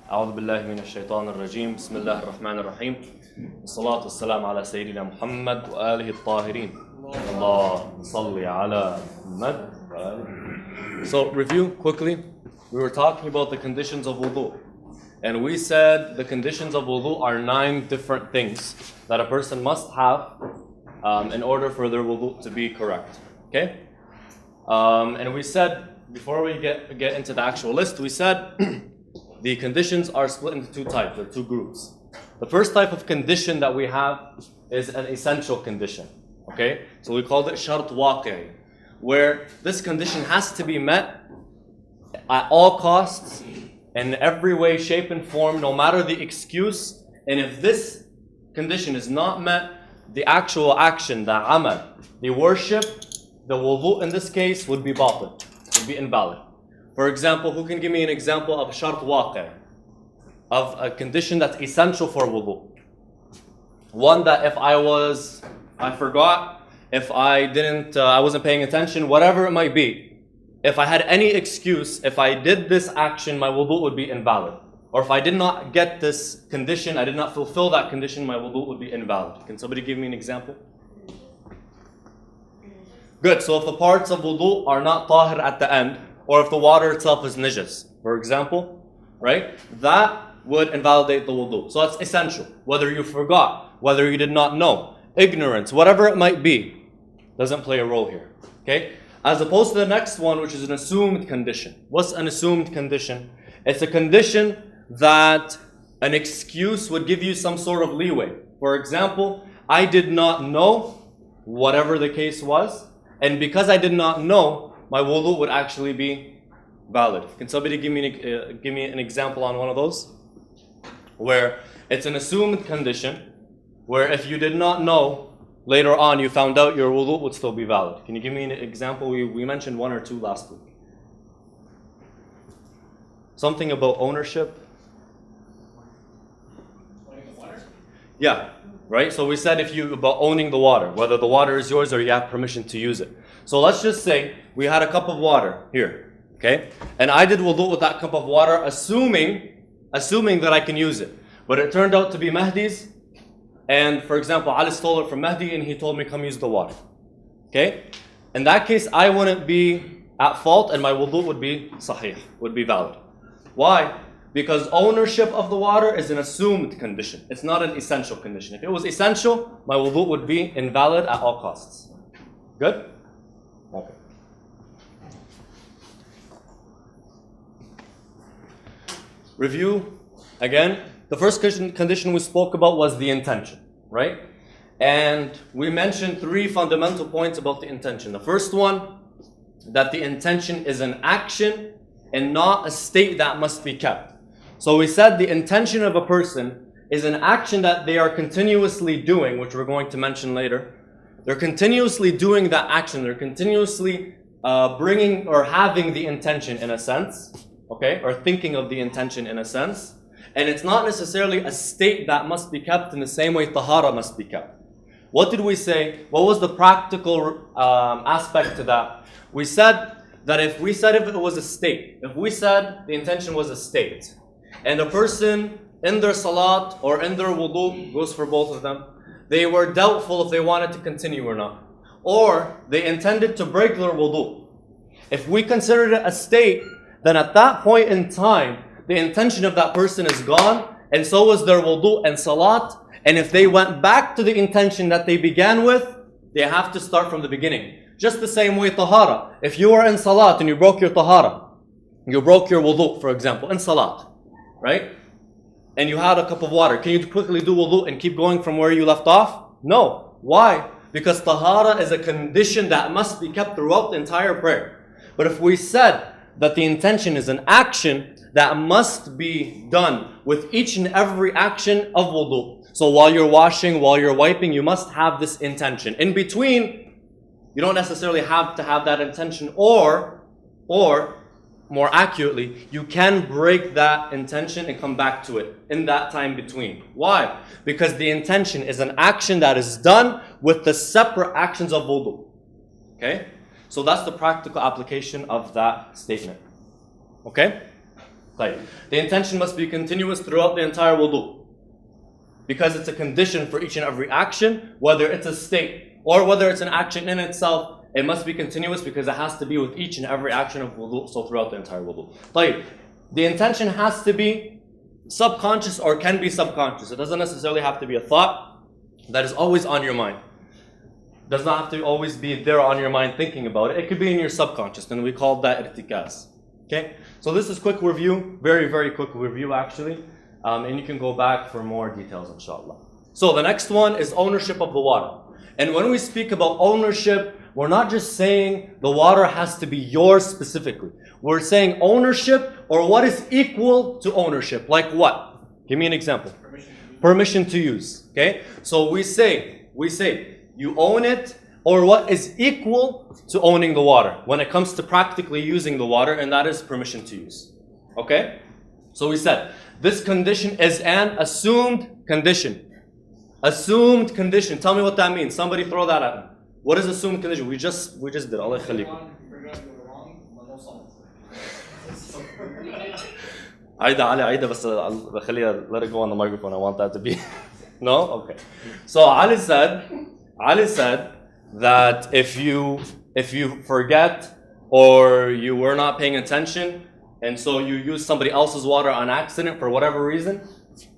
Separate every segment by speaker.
Speaker 1: أعوذ بالله من الشيطان الرجيم بسم الله الرحمن الرحيم والصلاة والسلام على سيدنا محمد وآله الطاهرين اللهم صل على محمد وآله. So review quickly. We were talking about the conditions of wudu, and we said the conditions of wudu are 9 different things that a person must have in order for their wudu to be correct. Okay? And we said, before we get into the actual list, we said the conditions are split into 2 types, or 2 groups. The first type of condition that we have is an essential condition. Okay? So we called it shart waqi, where this condition has to be met at all costs, in every way, shape, and form, no matter the excuse. And if this condition is not met, the actual action, the amal, the worship, the wudu in this case would be batil, would be invalid. For example, who can give me an example of shart waqi, of a condition that's essential for wudu? One that if I forgot, if I wasn't paying attention, whatever it might be, if I had any excuse, if I did this action, my wudu would be invalid. Or if I did not get this condition, I did not fulfill that condition, my wudu would be invalid. Can somebody give me an example? Good, so if the parts of wudu are not tahir at the end, or if the water itself is najas, for example, right? That would invalidate the wudu. So that's essential. Whether you forgot, whether you did not know, ignorance, whatever it might be, doesn't play a role here. Okay? As opposed to the next one, which is an assumed condition. What's an assumed condition? It's a condition that an excuse would give you some sort of leeway. For example, I did not know, whatever the case was, and because I did not know, my wudu would actually be valid. Can somebody give me an example on one of those? Where it's an assumed condition, where if you did not know, later on you found out, your wudu would still be valid. Can you give me an example? We mentioned 1 or 2 last week. Something about ownership. Owning the water? Yeah, right? So we said about owning the water, whether the water is yours or you have permission to use it. So let's just say we had a cup of water here, okay? And I did wudu with that cup of water, assuming that I can use it. But it turned out to be Mahdi's. And for example, Ali stole it from Mahdi and he told me, come use the water. Okay? In that case, I wouldn't be at fault and my wudu would be sahih, would be valid. Why? Because ownership of the water is an assumed condition. It's not an essential condition. If it was essential, my wudu would be invalid at all costs. Good? Okay. Review again. The first condition we spoke about was the intention, right? And we mentioned 3 fundamental points about the intention. The first one, that the intention is an action and not a state that must be kept. So we said the intention of a person is an action that they are continuously doing, which we're going to mention later. They're continuously doing that action. They're continuously bringing or having the intention in a sense, okay? Or thinking of the intention in a sense. And it's not necessarily a state that must be kept in the same way tahara must be kept. What did we say? What was the practical aspect to that? We said that if it was a state, if we said the intention was a state, and a person in their salat or in their wudu, goes for both of them, they were doubtful if they wanted to continue or not, or they intended to break their wudu. If we considered it a state, then at that point in time, the intention of that person is gone, and so is their wudu and salat. And if they went back to the intention that they began with, they have to start from the beginning. Just the same way tahara. If you were in salat and you broke your tahara, you broke your wudu, for example, in salat, right? And you had a cup of water. Can you quickly do wudu and keep going from where you left off? No. Why? Because tahara is a condition that must be kept throughout the entire prayer. But if we said that the intention is an action that must be done with each and every action of wudu. So while you're washing, while you're wiping, you must have this intention. In between, you don't necessarily have to have that intention, or more accurately, you can break that intention and come back to it in that time between. Why? Because the intention is an action that is done with the separate actions of wudu. Okay? So that's the practical application of that statement. Okay? The intention must be continuous throughout the entire wudu. Because it's a condition for each and every action, whether it's a state or whether it's an action in itself, it must be continuous because it has to be with each and every action of wudu, so throughout the entire wudu. The intention has to be subconscious or can be subconscious. It doesn't necessarily have to be a thought that is always on your mind. It does not have to always be there on your mind thinking about it. It could be in your subconscious, and we call that irtikaz. Okay? So this is quick review, very, very quick review actually. And you can go back for more details, inshallah. So the next one is ownership of the water. And when we speak about ownership, we're not just saying the water has to be yours specifically. We're saying ownership or what is equal to ownership. Like what? Give me an example. Permission to use. Okay? So we say you own it or what is equal to owning the water when it comes to practically using the water, and that is permission to use. Okay? So we said this condition is an assumed condition. Assumed condition. Tell me what that means. Somebody throw that at me. What is assumed condition? We just did. Allah yakhlikum. Aida, let it go on the microphone. I want that to be. No? Okay. So Ali said that if you forget or you were not paying attention and so you use somebody else's water on accident for whatever reason,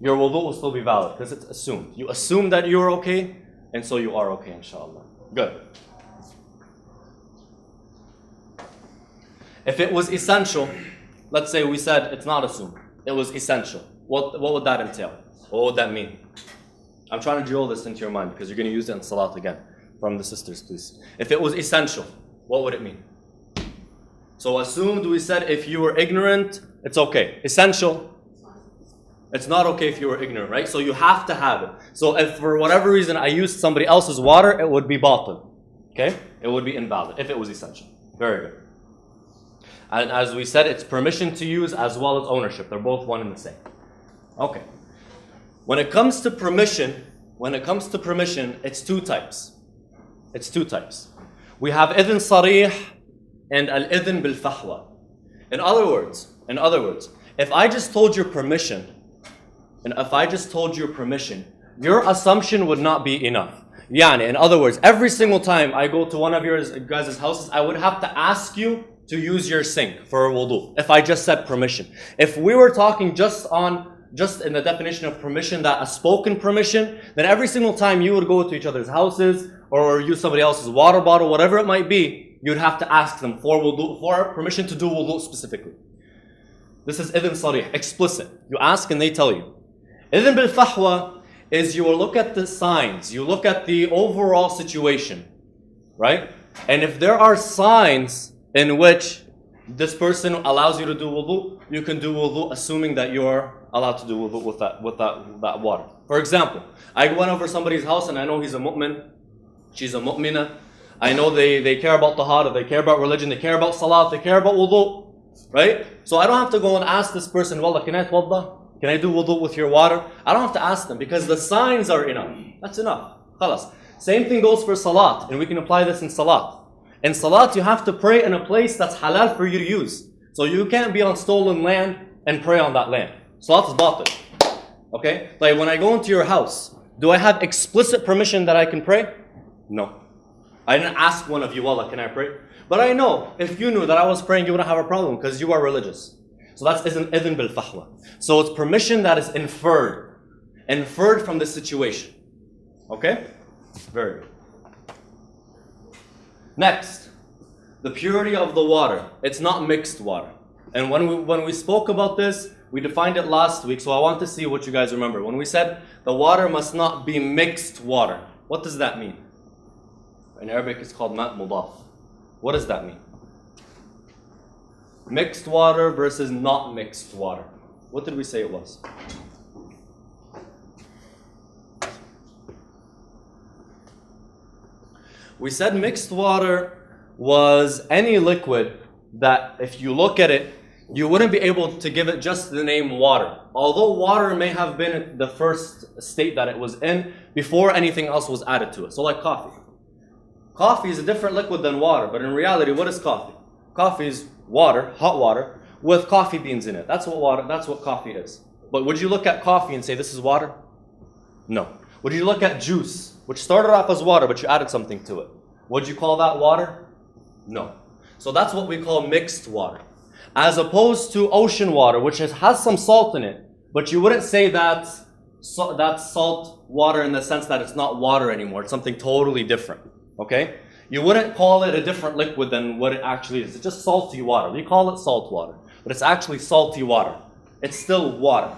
Speaker 1: your wudu will still be valid because it's assumed. You assume that you're okay and so you are okay, inshallah. Good. If it was essential, let's say we said it's not assumed, it was essential. What would that entail? What would that mean? I'm trying to drill this into your mind because you're going to use it in salat again. From the sisters, please. If it was essential, what would it mean? So assumed, we said if you were ignorant, it's okay. Essential, it's not okay if you were ignorant, right? So you have to have it. So if for whatever reason I used somebody else's water, it would be batil. Okay? It would be invalid if it was essential. Very good. And as we said, it's permission to use as well as ownership. They're both one and the same. Okay. When it comes to permission, it's two types. It's two types. We have idhn sarih and al-idhn bil-fahwa. In other words, if I just told you permission, your assumption would not be enough. Yani, in other words, every single time I go to one of your guys' houses, I would have to ask you to use your sink for a wudu. If I just said permission. If we were talking just in the definition of permission, that a spoken permission, then every single time you would go to each other's houses or use somebody else's water bottle, whatever it might be, you'd have to ask them for wudu, for permission to do wudu specifically. This is idhn sarih, explicit. You ask and they tell you. Idhn bil fahwa is you will look at the signs, you look at the overall situation, right? And if there are signs in which this person allows you to do wudu, you can do wudu assuming that you are allowed to do wudu with that water. For example, I went over somebody's house and I know he's a mu'min, she's a mu'mina. I know they care about tahara, they care about religion, they care about salat, they care about wudu, right? So I don't have to go and ask this person, wallah, can I tawadda? Can I do wudu with your water? I don't have to ask them because the signs are enough. That's enough. Khalas. Same thing goes for salat, and we can apply this in salat. In salat, you have to pray in a place that's halal for you to use. So you can't be on stolen land and pray on that land. Salat is batil. Okay? Like when I go into your house, do I have explicit permission that I can pray? No. I didn't ask one of you, wallah, can I pray? But I know, if you knew that I was praying, you wouldn't have a problem because you are religious. So that's idhn bil fahwa. So it's permission that is inferred from the situation. Okay? Very good. Next, the purity of the water. It's not mixed water. And when we spoke about this, we defined it last week, so I want to see what you guys remember. When we said the water must not be mixed water, what does that mean? In Arabic, it's called ma' mudaf. What does that mean? Mixed water versus not mixed water. What did we say it was? We said mixed water was any liquid that if you look at it, you wouldn't be able to give it just the name water. Although water may have been the first state that it was in before anything else was added to it. So like coffee. Coffee is a different liquid than water, but in reality, what is coffee? Coffee is water, hot water, with coffee beans in it. That's what coffee is. But would you look at coffee and say this is water? No. Would you look at juice, which started off as water, but you added something to it? Would you call that water? No. So that's what we call mixed water. As opposed to ocean water, which has some salt in it, but you wouldn't say that's salt water in the sense that it's not water anymore. It's something totally different. Okay? You wouldn't call it a different liquid than what it actually is. It's just salty water. We call it salt water, but it's actually salty water. It's still water.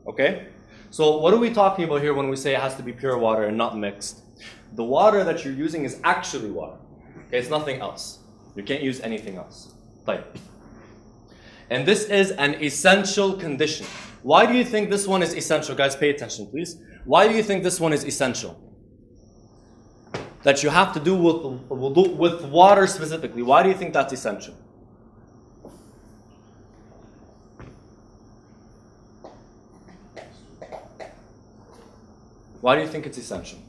Speaker 1: Okay? So what are we talking about here when we say it has to be pure water and not mixed? The water that you're using is actually water. Okay? It's nothing else. You can't use anything else. Type. And this is an essential condition. Why do you think this one is essential? Guys, pay attention, please. Why do you think this one is essential? That you have to do with water specifically. Why do you think that's essential? Why do you think it's essential?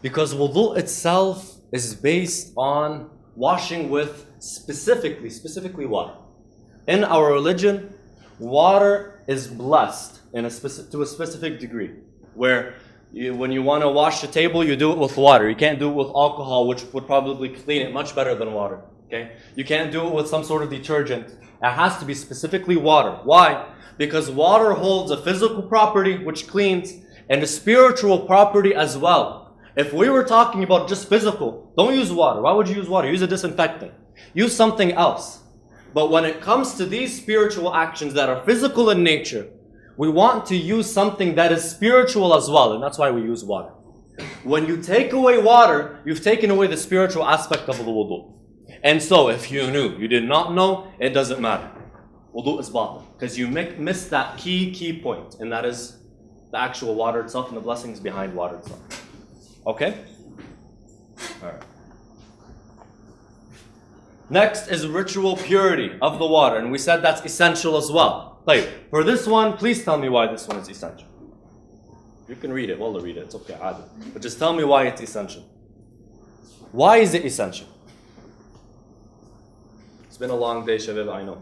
Speaker 1: Because wudu itself is based on washing with specifically water. In our religion, water is blessed to a specific degree. Where when you want to wash the table, you do it with water. You can't do it with alcohol, which would probably clean it much better than water. Okay? You can't do it with some sort of detergent. It has to be specifically water. Why? Because water holds a physical property, which cleans, and a spiritual property as well. If we were talking about just physical, don't use water. Why would you use water? Use a disinfectant. Use something else. But when it comes to these spiritual actions that are physical in nature, we want to use something that is spiritual as well, and that's why we use water. When you take away water, you've taken away the spiritual aspect of the wudu. And so, if you knew, you did not know, it doesn't matter. Wudu is batil. Because you missed that key point, and that is the actual water itself and the blessings behind water itself. Okay? Alright. Next is ritual purity of the water, and we said that's essential as well. Like, for this one, please tell me why this one is essential. You can read it, wallah read it, it's okay, but just tell me why it's essential. Why is it essential? It's been a long day, Shabib, I know.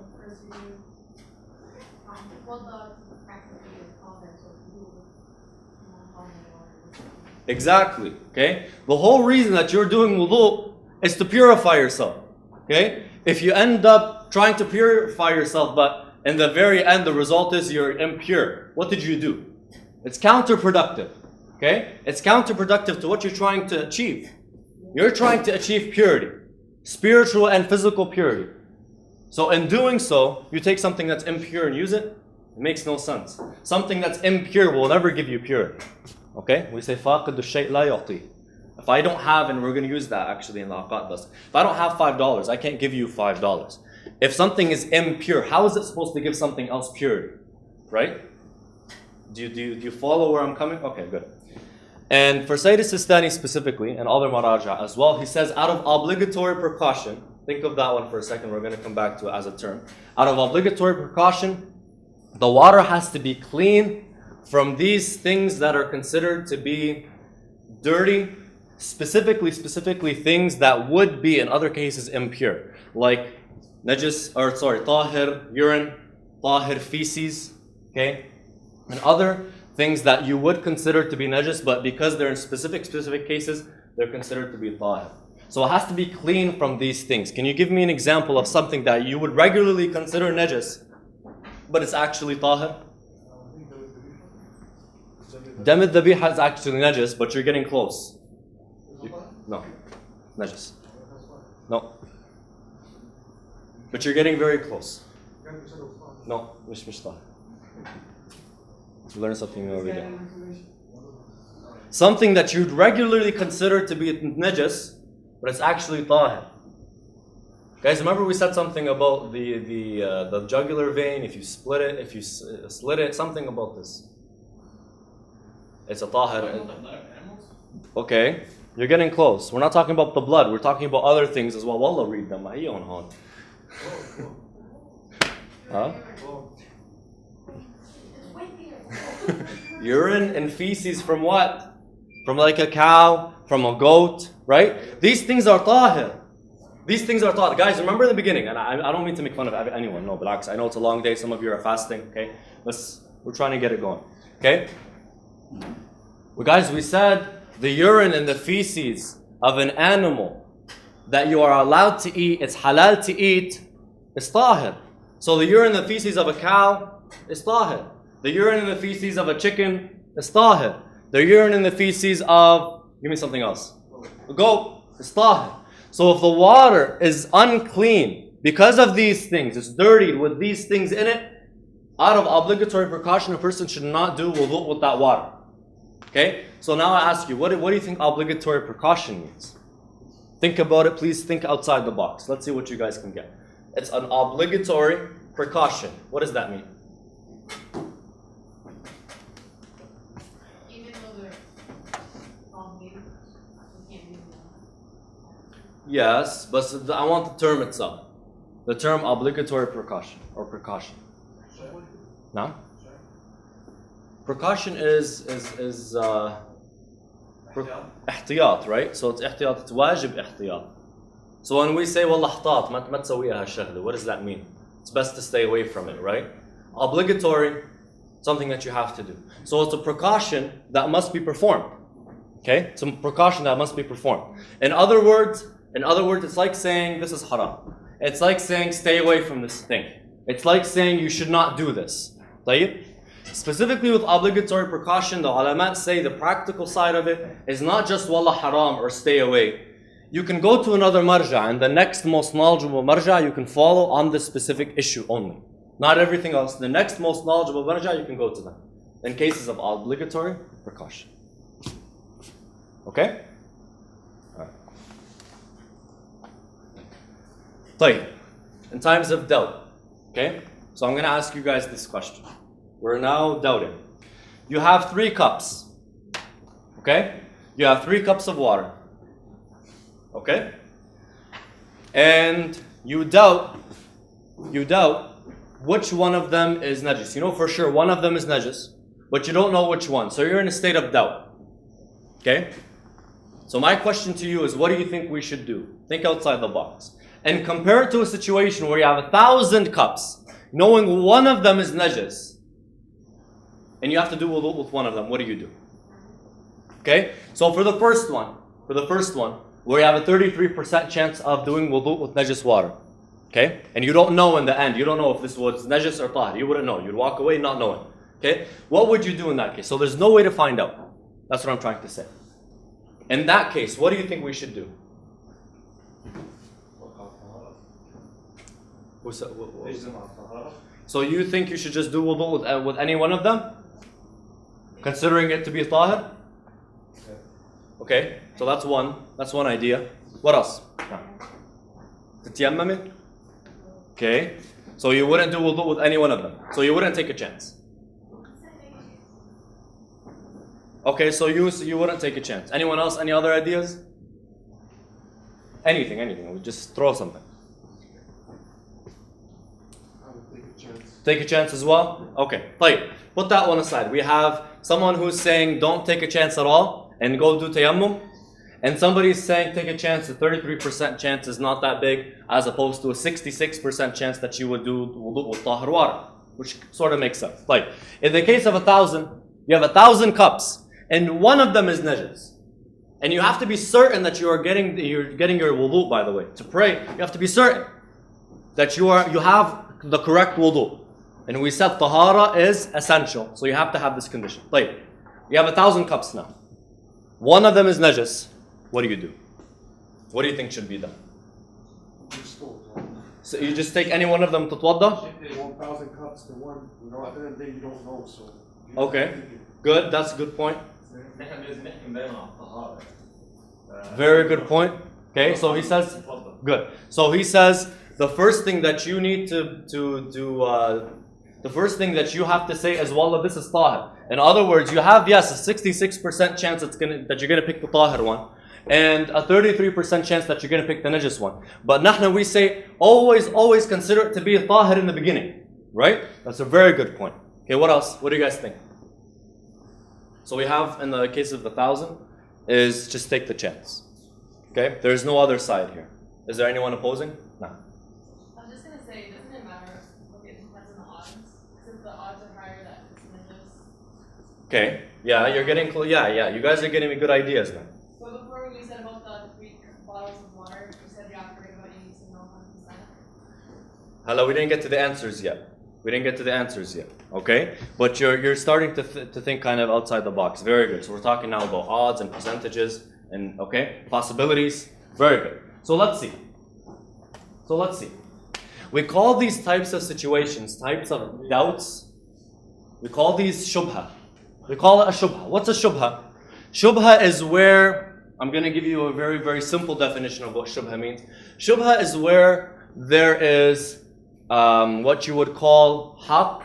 Speaker 1: Exactly, okay? The whole reason that you're doing wudu is to purify yourself, okay? If you end up trying to purify yourself, but in the very end the result is you're impure, what did you do? It's counterproductive, okay? It's counterproductive to what you're trying to achieve. You're trying to achieve purity, spiritual and physical purity. So in doing so, you take something that's impure and use it, it makes no sense. Something that's impure will never give you purity. Okay? We say فَاقِدُ الشَّيْء لَا يُعْطِي. If I don't have, and we're going to use that actually in the Aqad, if I don't have $5, I can't give you $5. If something is impure, how is it supposed to give something else purity? Right? Do you follow where I'm coming? Okay, good. And for Sayyid Sistani specifically, and other Maraja as well, he says out of obligatory precaution, think of that one for a second, we're going to come back to it as a term. Out of obligatory precaution, the water has to be clean from these things that are considered to be dirty, specifically things that would be in other cases impure, like tahir urine, tahir feces, okay, and other things that you would consider to be najis, but because they're in specific cases, they're considered to be tahir. So it has to be clean from these things. Can you give me an example of something that you would regularly consider najis, but it's actually tahir? Dam al-dhabiha is actually najis, but you're getting close. No, najis. No. But you're getting very close. No, mish tahir. You learn something new every day. Something that you'd regularly consider to be najis, but it's actually tahir. Guys, remember we said something about the jugular vein, if you split it, something about this. It's a tahir. Okay, you're getting close. We're not talking about the blood, we're talking about other things as well. Wallah, read them. Huh? Urine and feces from what? From like a cow, from a goat, right? These things are tahir. These things are tahir. Guys, remember in the beginning, and I don't mean to make fun of anyone, no, relax. I know it's a long day, some of you are fasting, okay? We're trying to get it going, okay? Well, guys, we said the urine and the feces of an animal that you are allowed to eat, it's halal to eat, is tahir. So the urine and the feces of a cow is tahir. The urine and the feces of a chicken is tahir. The urine and the feces of, give me something else, a goat is tahir. So if the water is unclean because of these things, it's dirtied with these things in it, out of obligatory precaution, a person should not do wudu with that water. Okay? So now I ask you, what do you think obligatory precaution means? Think about it, please think outside the box. Let's see what you guys can get. It's an obligatory precaution. What does that mean?
Speaker 2: Even though they're only, we can't do that.
Speaker 1: Yes, but I want the term itself. The term obligatory precaution or precaution. No? Precaution is احتياط, right? So it's احتياط, it's واجب احتياط. So when we say والله احتاط ما تسويها هالشغلة, what does that mean? It's best to stay away from it, right? Obligatory, something that you have to do. So it's a precaution that must be performed. Okay? It's a precaution that must be performed. In other words, it's like saying this is haram. It's like saying stay away from this thing. It's like saying you should not do this. طيب? Specifically with obligatory precaution, the ulama say the practical side of it is not just wallah haram or stay away. You can go to another marja, and the next most knowledgeable marja you can follow on this specific issue only. Not everything else. The next most knowledgeable marja you can go to them. In cases of obligatory precaution. Okay? Alright. طيب. In times of doubt. Okay? So I'm going to ask you guys this question. We're now doubting. You have 3 cups. Okay? You have 3 cups of water. Okay? And you doubt which one of them is najis. You know for sure one of them is najis, but you don't know which one. So you're in a state of doubt. Okay? So my question to you is, what do you think we should do? Think outside the box. And compare it to a situation where you have 1,000 cups, knowing one of them is najis, and you have to do wudu with one of them. What do? Okay? So for the first one, where you have a 33% chance of doing wudu with najis water. Okay? And you don't know in the end, you don't know if this was najis or tahir. You wouldn't know. You'd walk away not knowing. Okay? What would you do in that case? So there's no way to find out. That's what I'm trying to say. In that case, what do you think we should do? So you think you should just do wudu with any one of them? Considering it to be tahir? Okay, so that's one idea. What else? Tatayammum? Okay, so you wouldn't do wudu with any one of them. So you wouldn't take a chance. Okay, so you wouldn't take a chance. Anyone else? Any other ideas? Anything. We'll just throw something.
Speaker 3: I would take a chance.
Speaker 1: Take a chance as well? Okay, طيب. Put that one aside. We have someone who's saying don't take a chance at all and go do tayammum. And somebody's saying take a chance, the 33% chance is not that big, as opposed to a 66% chance that you would do wudu with tahir water, which sort of makes sense. Like, in the case of 1,000, you have 1,000 cups, and one of them is najis. And you have to be certain that you're getting your wudu, by the way. To pray, you have to be certain that you have the correct wudu. And we said tahara is essential, so you have to have this condition. Like, you have 1,000 cups now. One of them is najis. What do? What do you think should be done? So you just take any one of them to twadda?
Speaker 3: 1,000 cups to one. You know, at the end of the day, you don't know. So.
Speaker 1: Okay, good. That's a good point. Very good point. Okay, so he says, good. So he says the first thing that you need to do, the first thing that you have to say is, wallah, this is tahir. In other words, you have, yes, a 66% chance that you're going to pick the tahir one, and a 33% chance that you're going to pick the najis one. But nahna, we say, always consider it to be a tahir in the beginning. Right? That's a very good point. Okay, what else? What do you guys think? So we have, in the case of the 1,000, is just take the chance. Okay? There's no other side here. Is there anyone opposing? No.
Speaker 2: I was just gonna say, doesn't it matter? Okay, it depends on the odds. Because if the odds are higher, that it's najis.
Speaker 1: Okay. Yeah, you're getting close. Yeah. You guys are getting me good ideas now.
Speaker 2: But before we said about the 3 bottles of water, you said you have to read about you need to know 100%.
Speaker 1: Hello, we didn't get to the answers yet. Okay? But you're starting to think kind of outside the box. Very good. So we're talking now about odds and percentages and, okay, possibilities. Very good. So let's see. We call these types of situations, types of doubts, we call these shubha. We call it a shubha. What's a shubha? Shubha is where, I'm going to give you a very, very simple definition of what shubha means. Shubha is where there is what you would call haqq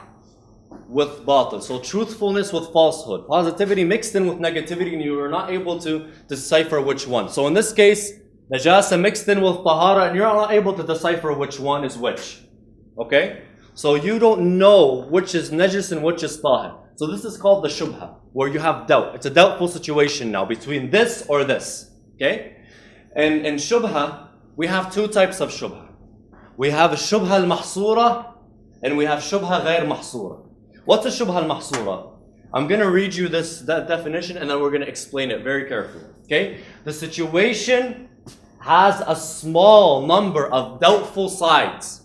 Speaker 1: with batil. So truthfulness with falsehood. Positivity mixed in with negativity, and you are not able to decipher which one. So in this case, najasa mixed in with tahara, and you're not able to decipher which one is which. Okay? So you don't know which is najis and which is tahir. So this is called the shubha, where you have doubt. It's a doubtful situation now between this or this. Okay? And in shubha, we have 2 types of shubha. We have shubha al-mahsura and we have shubha ghayr mahsura. What's a shubha al-mahsura? I'm going to read you that definition and then we're going to explain it very carefully. Okay? The situation has a small number of doubtful sides.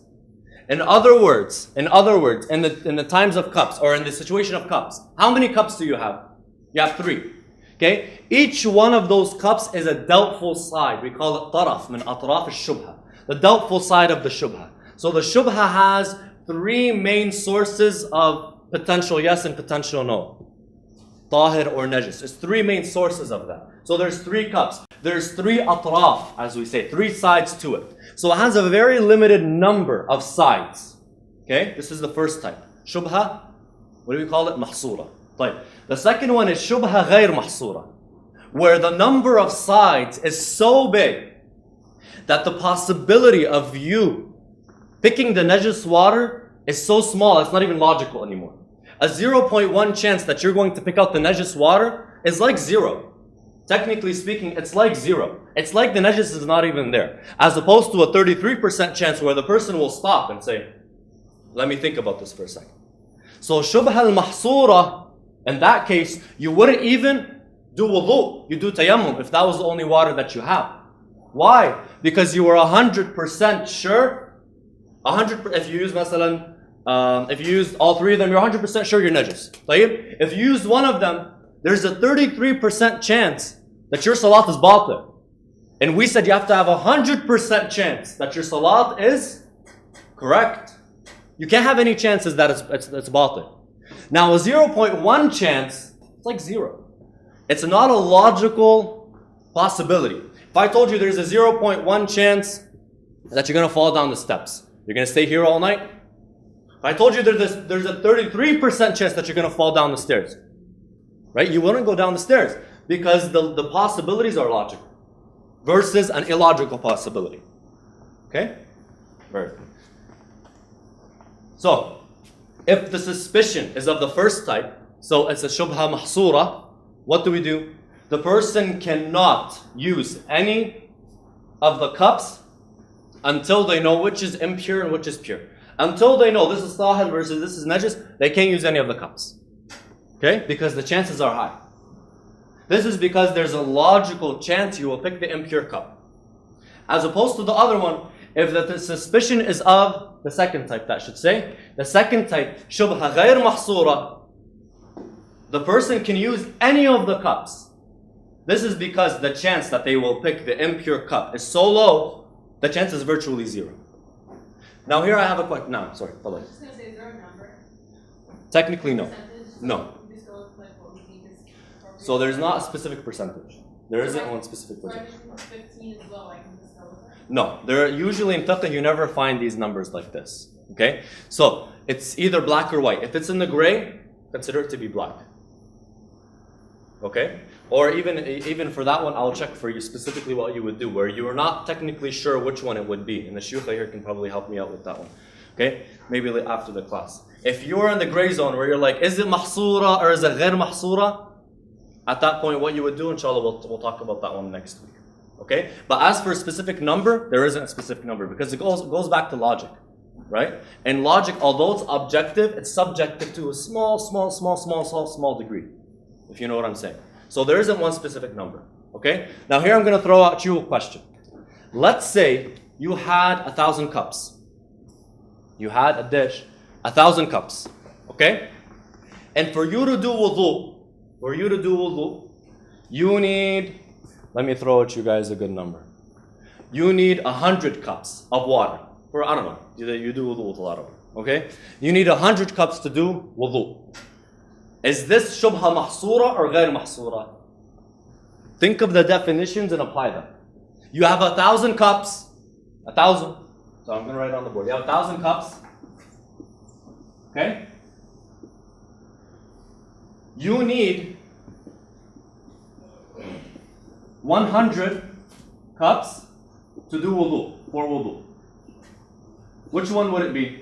Speaker 1: In other words, in the times of cups or in the situation of cups, how many cups do you have? You have 3. Okay? Each one of those cups is a doubtful side. We call it taraf min atraf al-shubha. The doubtful side of the shubha. So the shubha has 3 main sources of potential yes and potential no. Tahir or najis. There's 3 main sources of that. So there's 3 cups. There's 3 atraf, as we say, 3 sides to it. So it has a very limited number of sides. Okay? This is the first type. Shubha, what do we call it? Mahsura. Right. The second one is shubha ghayr mahsura, where the number of sides is so big that the possibility of you picking the najis water is so small, it's not even logical anymore. A 0.1 chance that you're going to pick out the najis water is like 0. Technically speaking, it's like 0. It's like the najis is not even there. As opposed to a 33% chance where the person will stop and say, let me think about this for a second. So shubha al-mahsura, in that case, you wouldn't even do wudhu. You do tayammum if that was the only water that you have. Why? Because you were 100% sure. If you use masalan, if you use all 3 of them, you're 100% sure you're najis. If you used one of them, there's a 33% chance that your salat is batil. And we said you have to have 100% chance that your salat is correct. You can't have any chances that it's batil. Now a 0.1 chance, it's like 0. It's not a logical possibility. If I told you there's a 0.1 chance that you're going to fall down the steps, you're going to stay here all night? If I told you there's a 33% chance that you're going to fall down the stairs, right? You wouldn't go down the stairs because the possibilities are logical versus an illogical possibility. Okay? Very good. So, if the suspicion is of the first type, so it's a shubha mahsura, what do? The person cannot use any of the cups until they know which is impure and which is pure. Until they know this is tahir versus this is najis, they can't use any of the cups. Okay? Because the chances are high. This is because there's a logical chance you will pick the impure cup. As opposed to the other one, if the suspicion is of the second type, that should say, the second type, shubha ghayr mahsura, the person can use any of the cups. This is because the chance that they will pick the impure cup is so low, the chance is virtually 0. Now here I have a question. No, sorry.
Speaker 2: I was just going to say, is there a number?
Speaker 1: Technically, no.
Speaker 2: Percentage?
Speaker 1: No.
Speaker 2: You just go with like what we think is appropriate.
Speaker 1: So there's not a specific percentage. There isn't one specific
Speaker 2: So I
Speaker 1: percentage.
Speaker 2: think 15 is low, I can just go with that.
Speaker 1: No, there usually in fiqh you never find these numbers like this. Okay? So it's either black or white. If it's in the gray, consider it to be black. Okay? Or even for that one, I'll check for you specifically what you would do, where you are not technically sure which one it would be. And the shuyukh here can probably help me out with that one. Okay? Maybe after the class. If you're in the gray zone where you're like, is it mahsura or is it ghair mahsura? At that point, what you would do, inshallah, we'll talk about that one next week. Okay? But as for a specific number, there isn't a specific number because it goes back to logic. Right? And logic, although it's objective, it's subjective to a small degree. If you know what I'm saying. So there isn't one specific number. Okay? Now here I'm going to throw out you a question. Let's say you had 1,000 cups. You had a dish, 1,000 cups. Okay? And for you to do wudu, you need, let me throw at you guys a good number. You need 100 cups of water. For, I don't know, you do wudu with a lot of water. Okay? You need 100 cups to do wudu. Is this shubha mahsura or ghayr mahsura? Think of the definitions and apply them. You have 1,000 cups. 1,000. So I'm going to write it on the board. You have 1,000 cups. Okay? You need 100 cups to do wudu, for wudu. Which one would it be?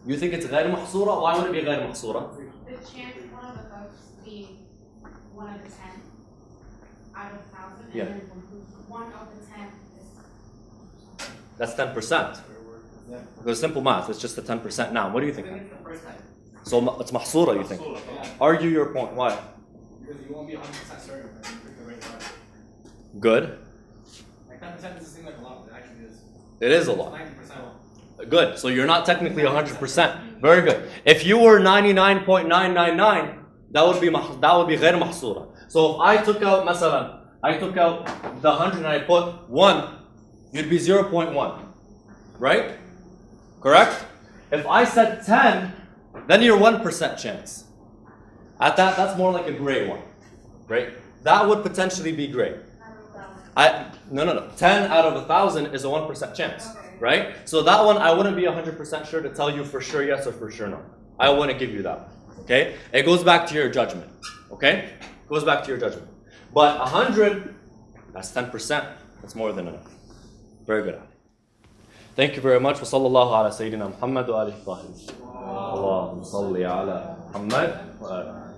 Speaker 1: You think it's غير محصورة? Why would it be غير محصورة?
Speaker 4: The chance of one of the cups being 1 of the 10 out of 1,000,
Speaker 1: Yeah.
Speaker 4: and then 1 of the 10 is.
Speaker 1: That's 10%. Because simple math, it's just the 10% now. What do you think?
Speaker 5: It's the first time.
Speaker 1: So it's mahsura, you think?
Speaker 5: Yeah.
Speaker 1: Argue your point. Why?
Speaker 5: Because you won't be 100% certain if you pick the right one.
Speaker 1: Good.
Speaker 5: Like 10% doesn't seem like a lot, but it actually is.
Speaker 1: It is a lot.
Speaker 5: 90%.
Speaker 1: Good. So you're not technically 100%. Very good. If you were 99.999, that would be غير محصورة. So if I took out the 100 and I put 1, you'd be 0.1. Right? Correct? If I said 10, then you're 1% chance. At that's more like a gray one. Right? That would potentially be gray. No. 10 out of 1,000 is a 1% chance. Right? So that one, I wouldn't be 100% sure to tell you for sure yes or for sure no. I wouldn't give you that. Okay? It goes back to your judgment. Okay? It goes back to your judgment. But 100, that's 10%. That's more than enough. Very good. Thank you very much. وصلى الله على سيدنا محمد وآله الطاهرين. اللهم صل على محمد وآله